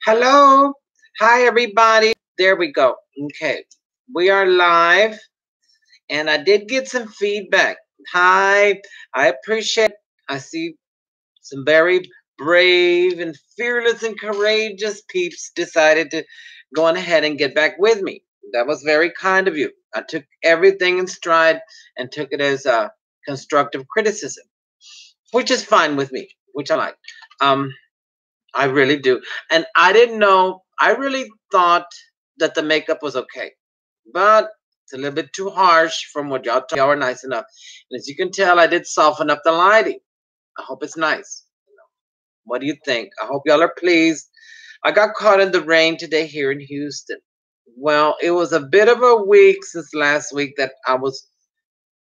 Hello. Hi, everybody. There we go. Okay. We are live, and I did get some feedback. Hi. I appreciate it. I see some very brave and fearless and courageous peeps decided to go on ahead and get back with me. That was very kind of you. I took everything in stride and took it as a constructive criticism, which is fine with me, which I like. Um, I really do. And I didn't know, I really thought that the makeup was okay. But it's a little bit too harsh from what y'all told. Y'all were nice enough. And as you can tell, I did soften up the lighting. I hope it's nice. What do you think? I hope y'all are pleased. I got caught in the rain today here in Houston. Well, it was a bit of a week since last week that I was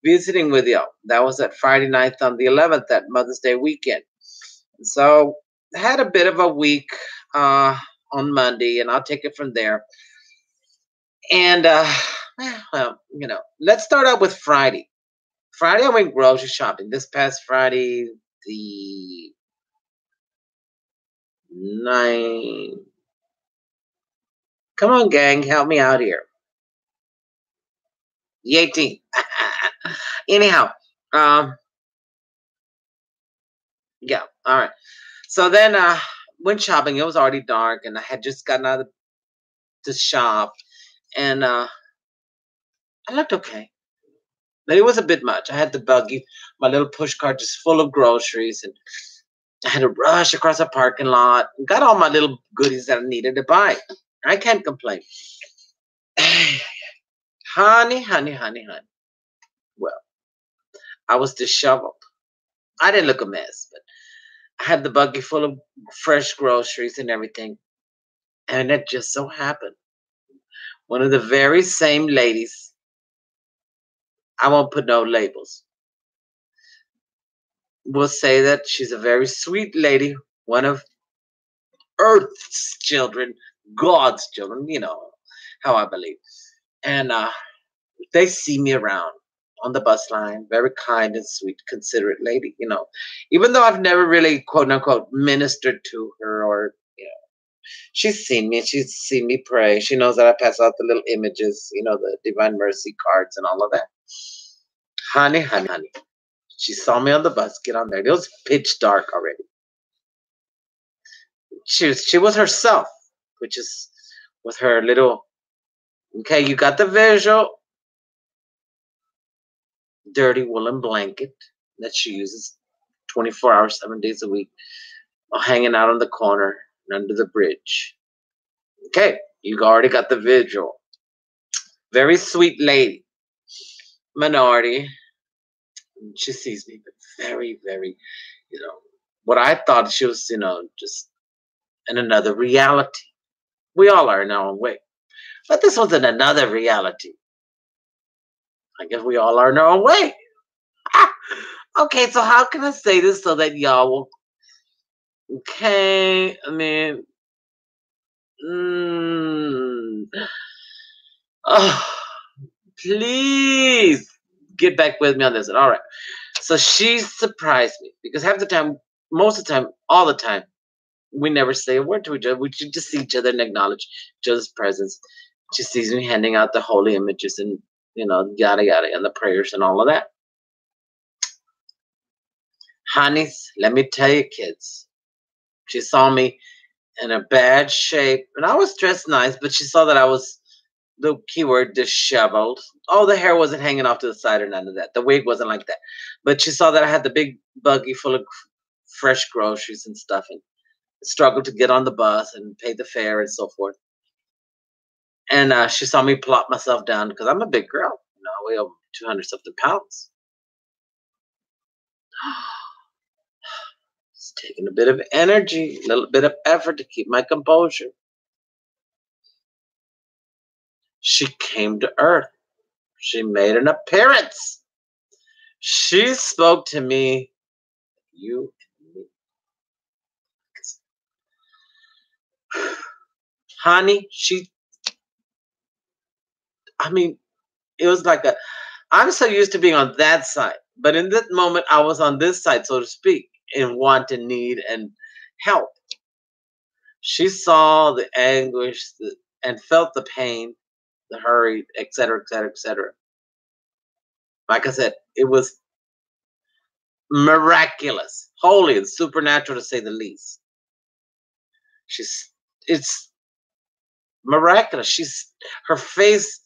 visiting with y'all. That was that Friday night on the 11th, that Mother's Day weekend. So I had a bit of a week uh, on Monday, and I'll take it from there. And well, let's start out with Friday. Friday, I went grocery shopping. This past Friday, the 9th. Come on, gang, help me out here. The 18th. Anyhow, yeah, all right. So then went shopping. It was already dark, and I had just gotten out of the shop, and I looked okay. But it was a bit much. I had the buggy, my little push cart just full of groceries, and I had to rush across a parking lot. Got all my little goodies that I needed to buy. I can't complain. Honey. Well, I was disheveled. I didn't look a mess, but I had the buggy full of fresh groceries and everything. And it just so happened, one of the very same ladies, I won't put no labels, will say that she's a very sweet lady, one of Earth's children, God's children, how I believe. And they see me around on the bus line, very kind and sweet, considerate lady, even though I've never really, quote unquote, ministered to her or, she's seen me, she's seen me pray. She knows that I pass out the little images, the Divine Mercy cards and all of that. Honey. She saw me on the bus get on there. It was pitch dark already. She was herself, which is with her little, okay, you got the visual, dirty woolen blanket that she uses 24 hours, 7 days a week, hanging out on the corner and under the bridge. Okay, you already got the visual. Very sweet lady, minority. She sees me, but very, very, what I thought she was, just in another reality. We all are in our own way. But this was in another reality. I guess we all are in our own way. Okay, so how can I say this so that y'all will... Okay, I mean... Oh, please get back with me on this. All right. So she surprised me because half the time, most of the time, all the time, we never say a word to each other. We just see each other and acknowledge each other's presence. She sees me handing out the holy images and, yada, yada, and the prayers and all of that. Honeys, let me tell you, kids, she saw me in a bad shape. And I was dressed nice, but she saw that I was, the keyword, disheveled. Oh, the hair wasn't hanging off to the side or none of that. The wig wasn't like that. But she saw that I had the big buggy full of fresh groceries and stuff and struggled to get on the bus and pay the fare and so forth. And she saw me plop myself down because I'm a big girl. I weigh over 200 something pounds. It's taking a bit of energy, a little bit of effort to keep my composure. She came to earth. She made an appearance. She spoke to me, you and me. Honey, it was like I'm so used to being on that side. But in that moment, I was on this side, so to speak, in want and need and help. She saw the anguish and felt the pain, the hurry, etc., etc., etc. Like I said, it was miraculous, holy, and supernatural to say the least. She's it's miraculous. Her face,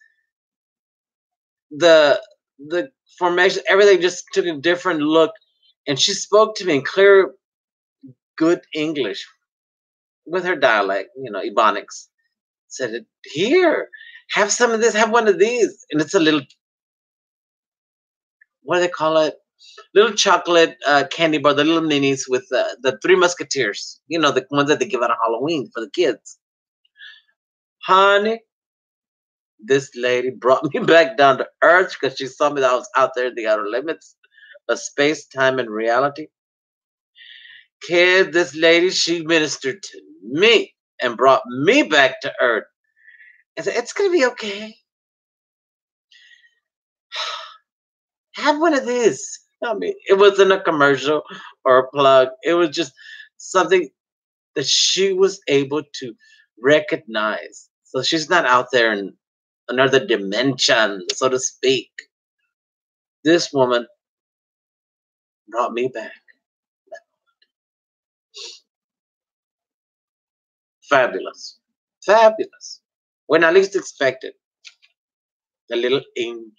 the the formation, everything just took a different look, and she spoke to me in clear, good English with her dialect, Ebonics. Said, "Here, have some of this. Have one of these." And it's a little, what do they call it? Little chocolate candy bar, the little minis with the Three Musketeers. The ones that they give out on Halloween for the kids. Honey, this lady brought me back down to earth because she saw me that I was out there in the outer limits of space, time, and reality. Kid, this lady, she ministered to me and brought me back to earth. And said, "It's going to be okay. Have one of these." I mean, it wasn't a commercial or a plug. It was just something that she was able to recognize. So she's not out there in another dimension, so to speak. This woman brought me back. Fabulous. Fabulous. When I least expected, the little angel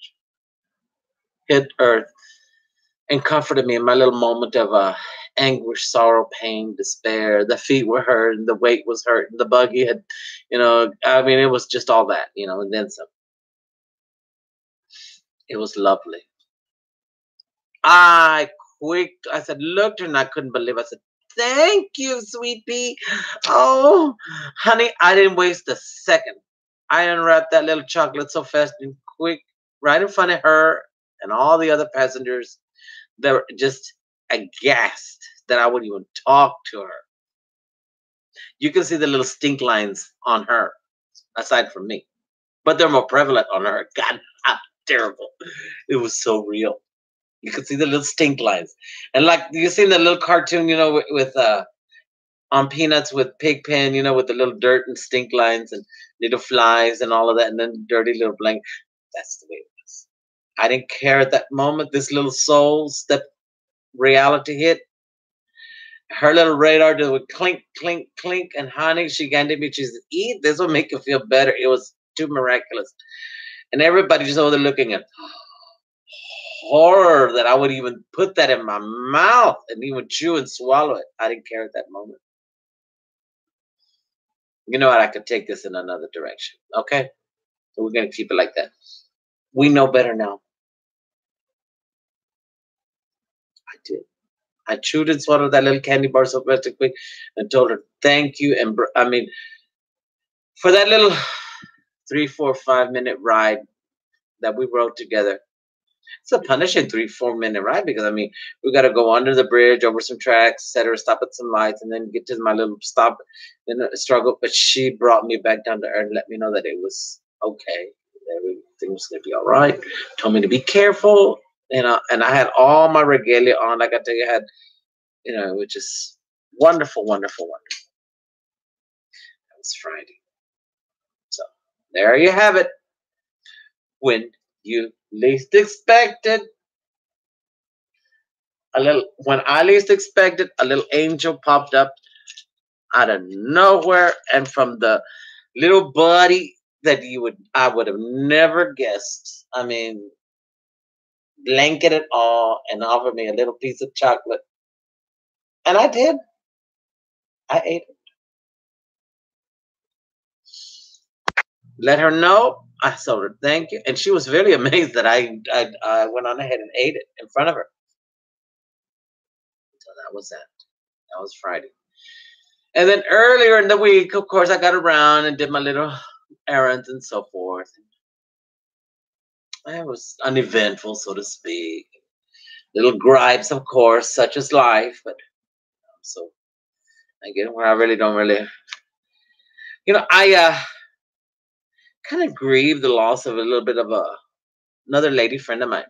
hit earth and comforted me in my little moment of anguish, sorrow, pain, despair. The feet were hurt, and the weight was hurt, and the buggy had, I mean, it was just all that, and then some. It was lovely. I I said, looked, and I couldn't believe it. I said, "Thank you, sweet pea." Oh, honey, I didn't waste a second. I unwrapped that little chocolate so fast and quick, right in front of her and all the other passengers. They were just aghast that I would even talk to her. You can see the little stink lines on her, aside from me, but they're more prevalent on her. God, how terrible! It was so real. You could see the little stink lines, and like you seen the little cartoon, with on Peanuts with Pigpen, with the little dirt and stink lines and little flies and all of that, and then dirty little blanket. That's the way it was. I didn't care at that moment. This little soul step reality hit. Her little radar just would clink, clink, clink, and honey, she handed me. She said, "Eat. This will make you feel better." It was too miraculous, and everybody just over there looking at horror that I would even put that in my mouth and even chew and swallow it. I didn't care at that moment. You know what? I could take this in another direction. Okay, so we're gonna keep it like that. We know better now. I did. I chewed and swallowed that little candy bar so fast and quick, and told her thank you. And I mean, for that little 3, 4, 5 minute ride that we rode together. It's a punishing 3, 4 minute ride because I mean we got to go under the bridge, over some tracks, etc. Stop at some lights, and then get to my little stop. Then struggle, but she brought me back down to earth and let me know that it was okay. Everything was gonna be all right. Told me to be careful, and I had all my regalia on. Like I tell you, I had, which is wonderful, wonderful, wonderful. That was Friday. So there you have it. When you least expected, when I least expected, a little angel popped up out of nowhere, and from the little body that I would have never guessed. I mean, blanket it all and offered me a little piece of chocolate, and I did. I ate it. Let her know. I told her thank you, and she was very amazed that I went on ahead and ate it in front of her. So that was that. That was Friday. And then earlier in the week, of course, I got around and did my little errands and so forth. It was uneventful, so to speak. Little gripes, of course, such as life. But so I get where I really don't really, I kind of grieve the loss of a little bit of another lady friend of mine.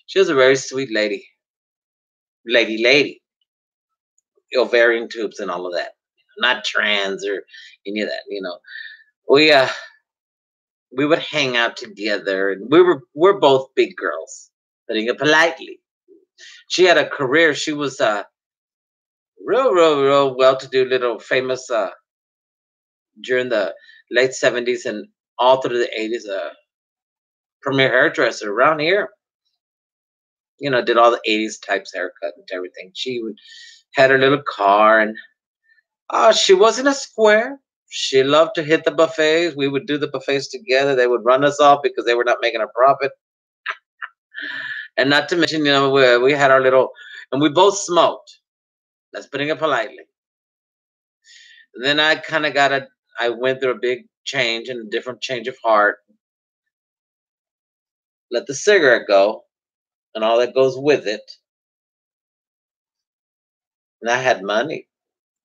She was a very sweet lady, lady, ovarian tubes and all of that. not trans or any of that. We uh we would hang out together, and we're both big girls, putting it politely. She had a career. She was a real well-to-do little famous during the late 70s and all through the 80s. Premier hairdresser around here. Did all the 80s types haircut and everything. She would had her little car, and she wasn't a square. She loved to hit the buffets. We would do the buffets together. They would run us off because they were not making a profit. And not to mention, we had our little, and we both smoked. That's putting it politely. And then I kind of I went through a big change and a different change of heart. Let the cigarette go and all that goes with it. And I had money,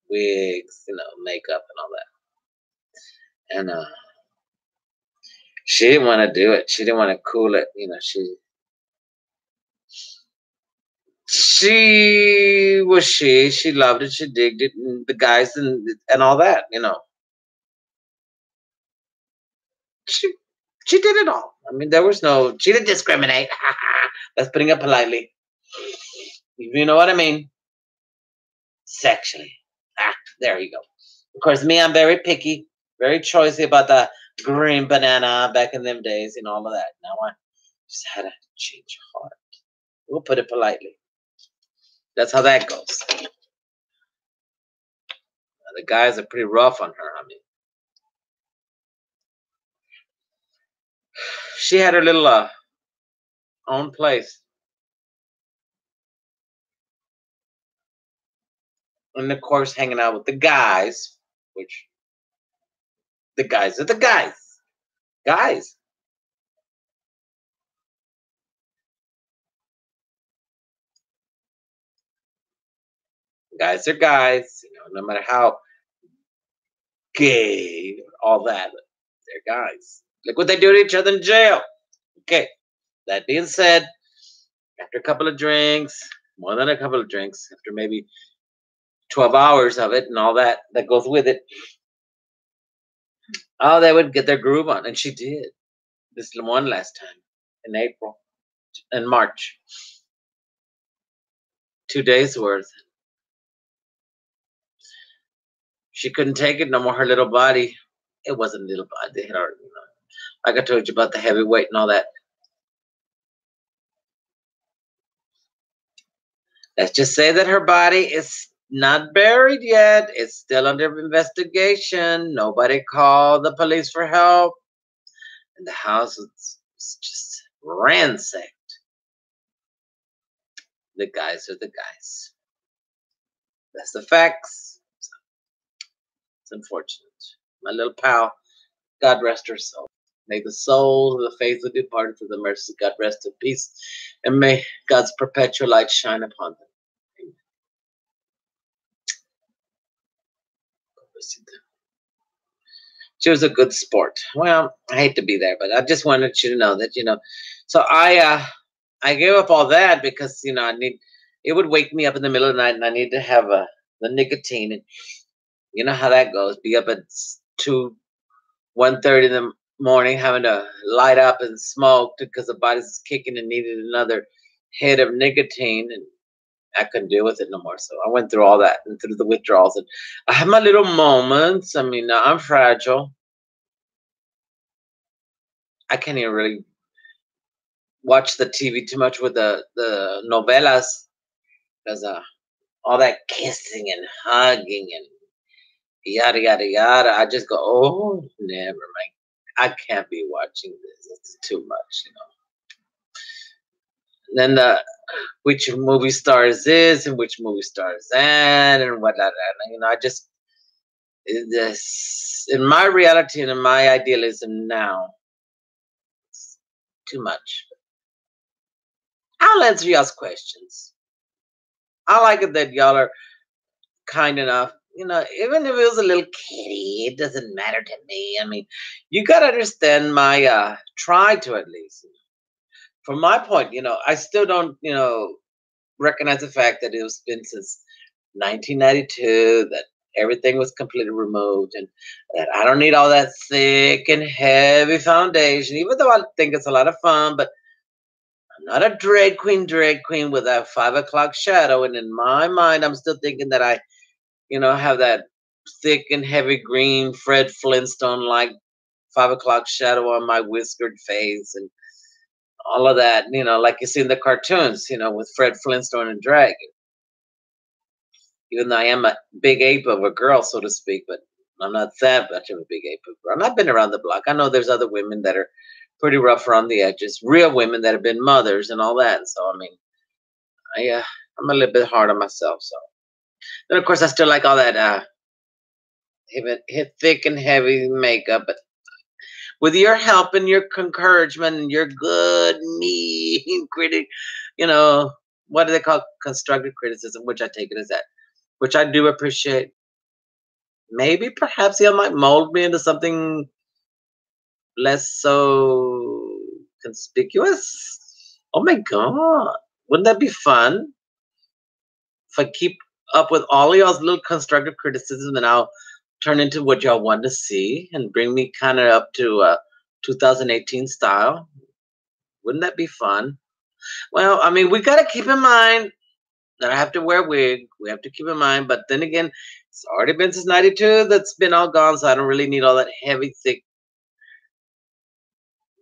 wigs, makeup and all that. And she didn't want to do it. She didn't want to cool it. She was she loved it. She digged it, and the guys and all that. She she did it all. I mean, there was no. She didn't discriminate. That's putting it politely. You know what I mean? Sexually. There you go. Of course, me, I'm very picky, very choosy about the green banana back in them days, all of that. Now I just had to change heart. We'll put it politely. That's how that goes. The guys are pretty rough on her. I mean, she had her little own place. And of course, hanging out with the guys, which the guys are the guys. Guys. Guys are guys, no matter how gay, all that, they're guys. Look what they do to each other in jail. Okay, that being said, after a couple of drinks, more than a couple of drinks, after maybe 12 hours of it and all that goes with it, they would get their groove on. And she did. This one last time in April and March. 2 days worth. She couldn't take it no more. Her little body, it wasn't a little body. They had already, like I told you about the heavy weight and all that. Let's just say that her body is not buried yet. It's still under investigation. Nobody called the police for help. And the house was just ransacked. The guys are the guys. That's the facts. It's unfortunate. My little pal, God rest her soul. May the soul of the faithful departed to the mercy of God rest in peace. And may God's perpetual light shine upon them. Amen. She was a good sport. Well, I hate to be there, but I just wanted you to know that, So I gave up all that because, it would wake me up in the middle of the night and I need to have the nicotine. And you know how that goes. Be up at 1:30 in the morning having to light up and smoke because the body's kicking and needed another hit of nicotine. And I couldn't deal with it no more. So I went through all that and through the withdrawals. And I have my little moments. I mean, I'm fragile. I can't even really watch the TV too much with the novelas because all that kissing and hugging and yada yada yada. I just go, oh, never mind. I can't be watching this. It's too much, And then which movie stars this and which movie stars that and whatnot. I just this in my reality and in my idealism now. It's too much. I'll answer y'all's questions. I like it that y'all are kind enough. Even if it was a little kitty, it doesn't matter to me. I mean, you got to understand my try to at least. From my point, I still don't, recognize the fact that it was been since 1992 that everything was completely removed, and that I don't need all that thick and heavy foundation, even though I think it's a lot of fun. But I'm not a drag queen with that 5 o'clock shadow. And in my mind, I'm still thinking that I, have that thick and heavy green Fred Flintstone like 5 o'clock shadow on my whiskered face and all of that, like you see in the cartoons, with Fred Flintstone and Dragon. Even though I am a big ape of a girl, so to speak, but I'm not that much of a big ape of a girl. And I've been around the block. I know there's other women that are pretty rough around the edges, real women that have been mothers and all that. So, I mean, I'm a little bit hard on myself. So, then of course, I still like all that hit thick and heavy makeup, but with your help and your encouragement and your good mean critic, what do they call constructive criticism, which I take it as that, which I do appreciate. Maybe perhaps he might mold me into something less so conspicuous. Oh my God. Wouldn't that be fun? If I keep up with all of y'all's little constructive criticism, then I'll turn into what y'all want to see and bring me kind of up to 2018 style. Wouldn't that be fun? Well, I mean, we got to keep in mind that I have to wear a wig. We have to keep in mind. But then again, it's already been since 92. That's been all gone. So I don't really need all that heavy, thick,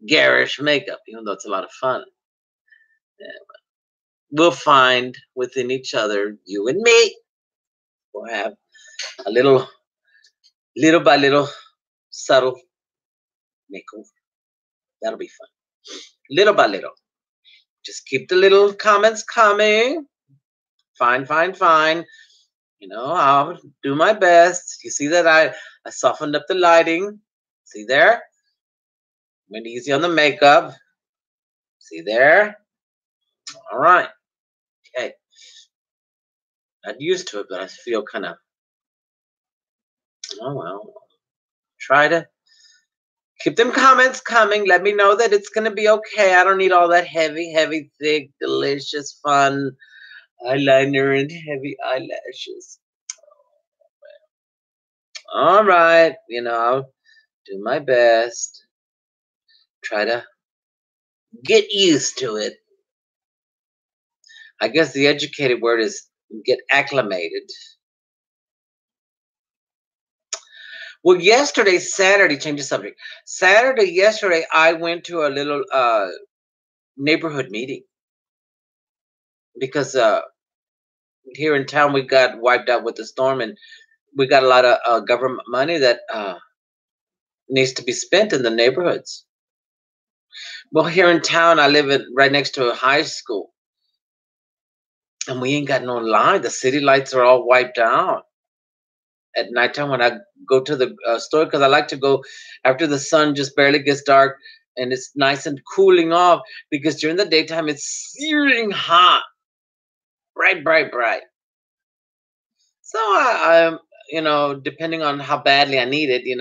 garish makeup, even though it's a lot of fun. Yeah, we'll find within each other, you and me, we'll have a little by little, subtle makeover. That'll be fun. Little by little. Just keep the little comments coming. Fine, fine, fine. I'll do my best. You see that I softened up the lighting. See there? Went easy on the makeup. See there? All right. Okay. Not used to it, but I feel kind of, oh well. Try to keep them comments coming. Let me know that it's going to be okay. I don't need all that heavy, heavy, thick, delicious, fun eyeliner and heavy eyelashes. All right. I'll do my best. Try to get used to it. I guess the educated word is get acclimated. Well, yesterday, Saturday, change the subject. Yesterday, I went to a little neighborhood meeting because here in town we got wiped out with the storm, and we got a lot of government money that needs to be spent in the neighborhoods. Well, here in town, I live right next to a high school, and we ain't got no line. The city lights are all wiped out at nighttime when I go to the store, because I like to go after the sun just barely gets dark and it's nice and cooling off, because during the daytime it's searing hot, bright, bright, bright. So I'm, depending on how badly I need it,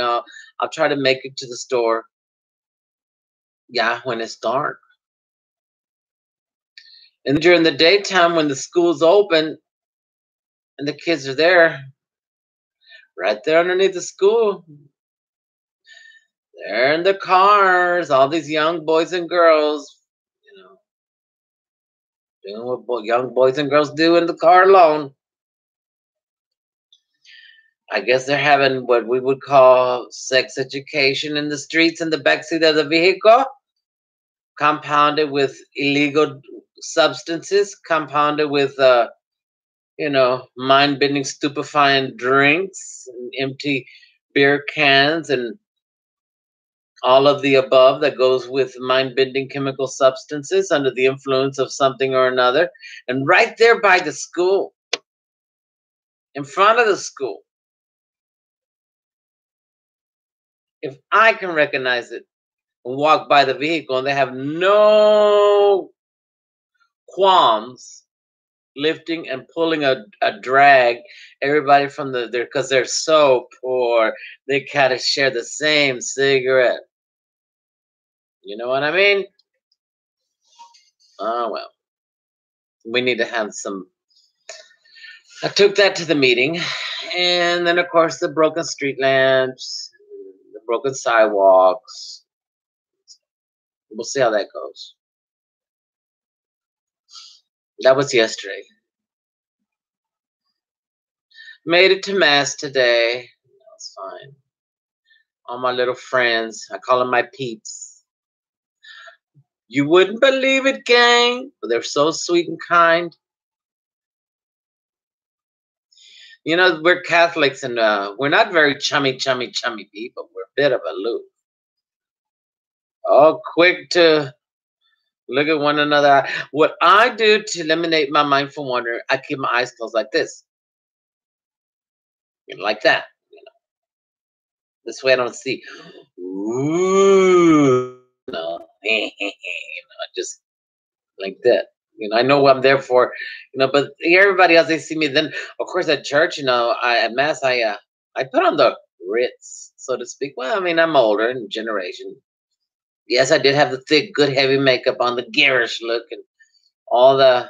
I'll try to make it to the store. Yeah, when it's dark. And during the daytime, when the school's open and the kids are there, right there underneath the school, they're in the cars, all these young boys and girls, doing what young boys and girls do in the car alone. I guess they're having what we would call sex education in the streets, in the backseat of the vehicle, compounded with illegal substances, compounded with, mind-bending, stupefying drinks, and empty beer cans, and all of the above that goes with mind-bending chemical substances under the influence of something or another. And right there by the school, in front of the school, if I can recognize it and walk by the vehicle, and they have no qualms lifting and pulling a drag everybody from there, because they're so poor, they gotta share the same cigarette. You know what I mean? Oh well. We need to have some I took that to the meeting. And then, of course, the broken street lamps, the broken sidewalks. We'll see how that goes. That was yesterday. Made it to Mass today. That's fine. All my little friends, I call them my peeps. You wouldn't believe it, gang, but they're so sweet and kind. You know, we're Catholics and we're not very chummy people. We're a bit of aloof. Oh, quick to look at one another. What I do to eliminate my mindful wonder, I keep my eyes closed like this. Like that. This way I don't see. Ooh, no, just like that. I know what I'm there for. But everybody else, they see me. Then, of course, at church, at Mass, I put on the Ritz, so to speak. Well, I mean, I'm older in generation. Yes, I did have the thick, good, heavy makeup on, the garish look, and all the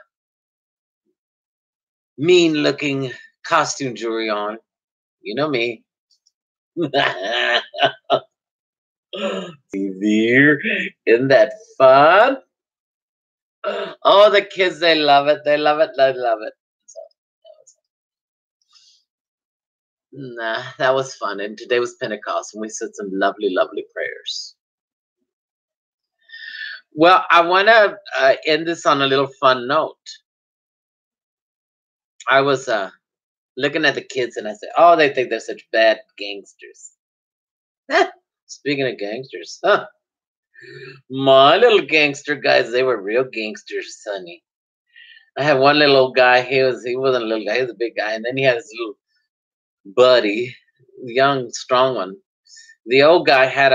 mean-looking costume jewelry on. You know me. There, isn't that fun? Oh, the kids, they love it. They love it. They love it. Nah, that was fun. And today was Pentecost, and we said some lovely, lovely prayers. Well, I want to end this on a little fun note. I was looking at the kids, and I said, oh, they think they're such bad gangsters. Speaking of gangsters, my little gangster guys, they were real gangsters, sonny. I had one little old guy. He wasn't a little guy. He was a big guy. And then he had his little buddy, young, strong one. The old guy had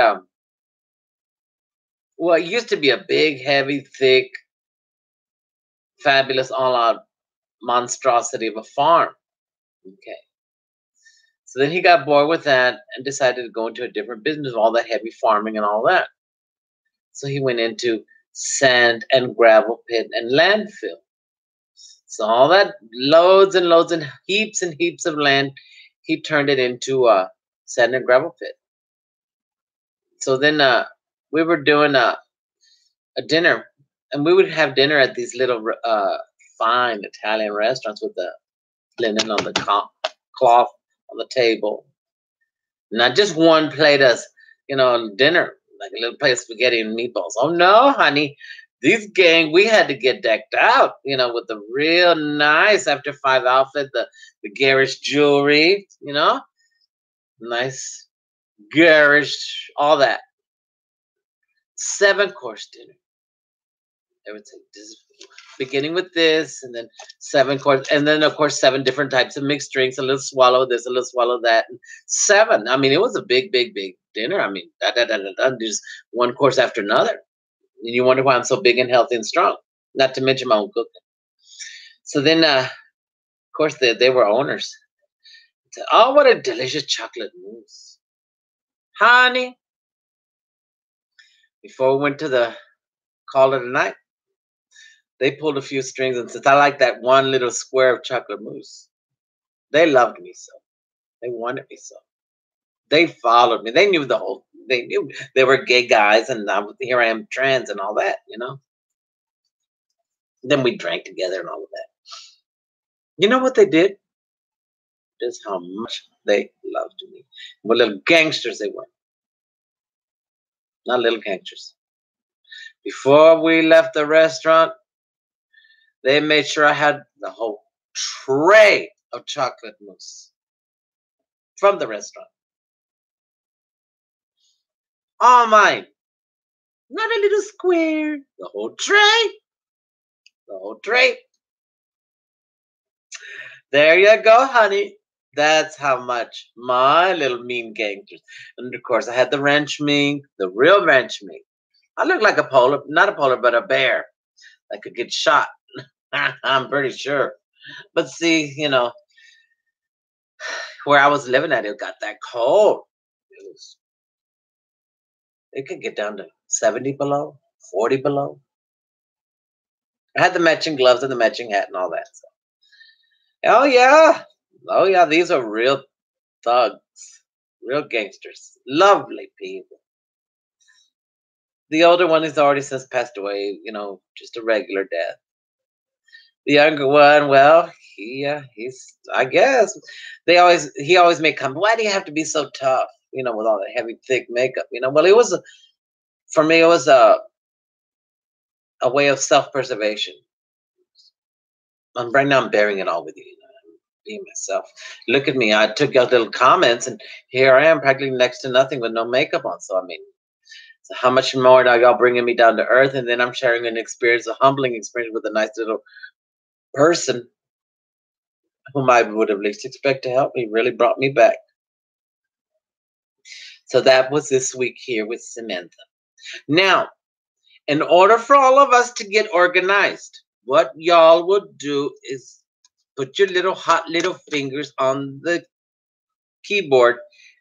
it used to be a big, heavy, thick, fabulous, all-out monstrosity of a farm. Okay. So then he got bored with that and decided to go into a different business, all that heavy farming and all that. So he went into sand and gravel pit and landfill. So all that loads and loads and heaps of land, he turned it into a sand and gravel pit. So then we were doing a dinner, and we would have dinner at these little fine Italian restaurants with the linen on the cloth on the table. Not just one plate of, dinner, like a little plate of spaghetti and meatballs. Oh no, honey. This gang, we had to get decked out, with the real nice after 5 outfit, the garish jewelry, nice garish, all that. 7-course dinner. Everything. Beginning with this, and then 7 course, and then of course 7 different types of mixed drinks. A little swallow this, a little swallow that. And 7. I mean, it was a big dinner. I mean, just one course after another. And you wonder why I'm so big and healthy and strong. Not to mention my own cooking. So then, of course, they were owners. Said, oh, what a delicious chocolate mousse, honey. Before we went to the call it a night, they pulled a few strings and said, I like that one little square of chocolate mousse. They loved me so. They wanted me so. They followed me. They knew they knew they were gay guys, and here I am trans and all that, Then we drank together and all of that. You know what they did? Just how much they loved me. What little gangsters they were. Not little gangsters. Before we left the restaurant, they made sure I had the whole tray of chocolate mousse from the restaurant. All mine. Not a little square. The whole tray. The whole tray. There you go, honey. That's how much my little mean gangsters. And of course, I had the ranch mink, the real ranch mink. I look like a polar, not a polar, but a bear that could get shot. I'm pretty sure. But see, where I was living at, it got that cold. It could get down to 70 below, 40 below. I had the matching gloves and the matching hat and all that. So. Oh yeah. Oh yeah. These are real thugs, real gangsters, lovely people. The older one has already since passed away. Just a regular death. The younger one, well, he's. I guess he always make comment. Why do you have to be so tough? With all the heavy, thick makeup. Well, it was for me. It was a way of self-preservation. Right now I'm bearing it all with you. Being myself. Look at me. I took your little comments, and here I am, practically next to nothing with no makeup on. So I mean, so how much more are y'all bringing me down to earth? And then I'm sharing an experience, a humbling experience with a nice little person whom I would have least expect to help me. Really brought me back. So that was this week here with Samantha. Now, in order for all of us to get organized, what y'all would do is put your little hot little fingers on the keyboard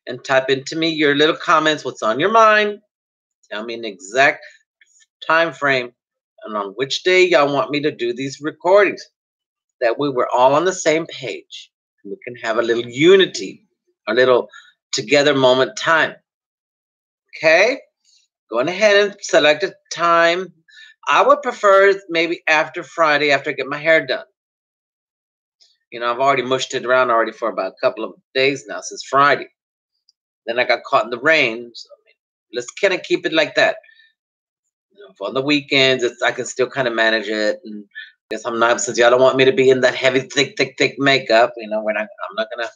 and type into me your little comments, what's on your mind. Tell me an exact time frame and on which day y'all want me to do these recordings. That way we're all on the same page. And we can have a little unity, a little together moment time. Okay? Going ahead and select a time. I would prefer maybe after Friday, after I get my hair done. I've already mushed it around already for about a couple of days now, since Friday. Then I got caught in the rain. So let's kind of keep it like that. On the weekends, I can still kind of manage it. And I guess I'm not, since y'all don't want me to be in that heavy, thick makeup. I'm not gonna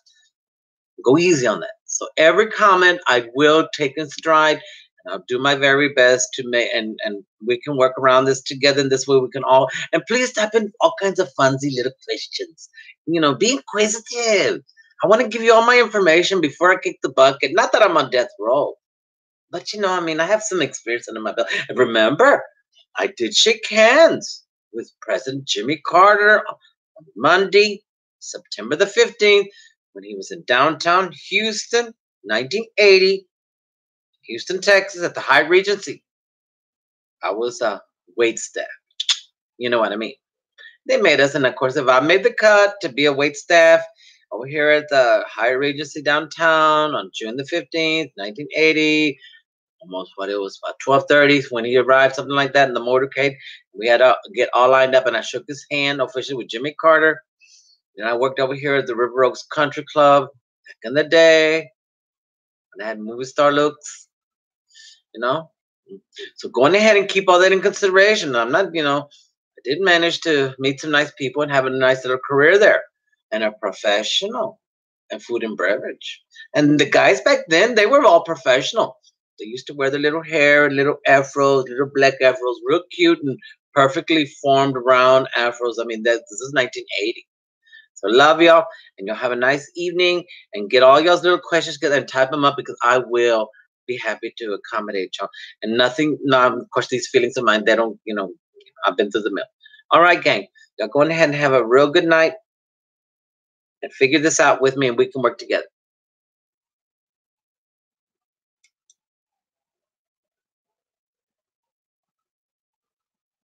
go easy on that. So every comment I will take in stride, and I'll do my very best to make, and we can work around this together. And this way we can all, and please type in all kinds of funsy little questions. Be inquisitive. I want to give you all my information before I kick the bucket. Not that I'm on death row, but I have some experience under my belt. And remember, I did shake hands with President Jimmy Carter on Monday, September the 15th, when he was in downtown Houston, 1980, Houston, Texas, at the High Regency. I was a wait staff. You know what I mean? They made us, and of course, if I made the cut to be a wait staff over here at the High Regency downtown on June the 15th, 1980, almost what it was about 12:30 when he arrived, something like that, in the motorcade. We had to get all lined up, and I shook his hand officially with Jimmy Carter. Then I worked over here at the River Oaks Country Club back in the day, and I had movie star looks, you know. So going ahead and keep all that in consideration. I'm not, I did manage to meet some nice people and have a nice little career there, and a professional in food and beverage. And the guys back then, they were all professional. They used to wear the little hair, little afros, little black afros, real cute and perfectly formed round afros. I mean, this is 1980. So love y'all, and y'all have a nice evening, and get all y'all's little questions together and type them up, because I will be happy to accommodate y'all. And nothing, no, of course, these feelings of mine, they don't, I've been through the mill. All right, gang, y'all go ahead and have a real good night and figure this out with me, and we can work together.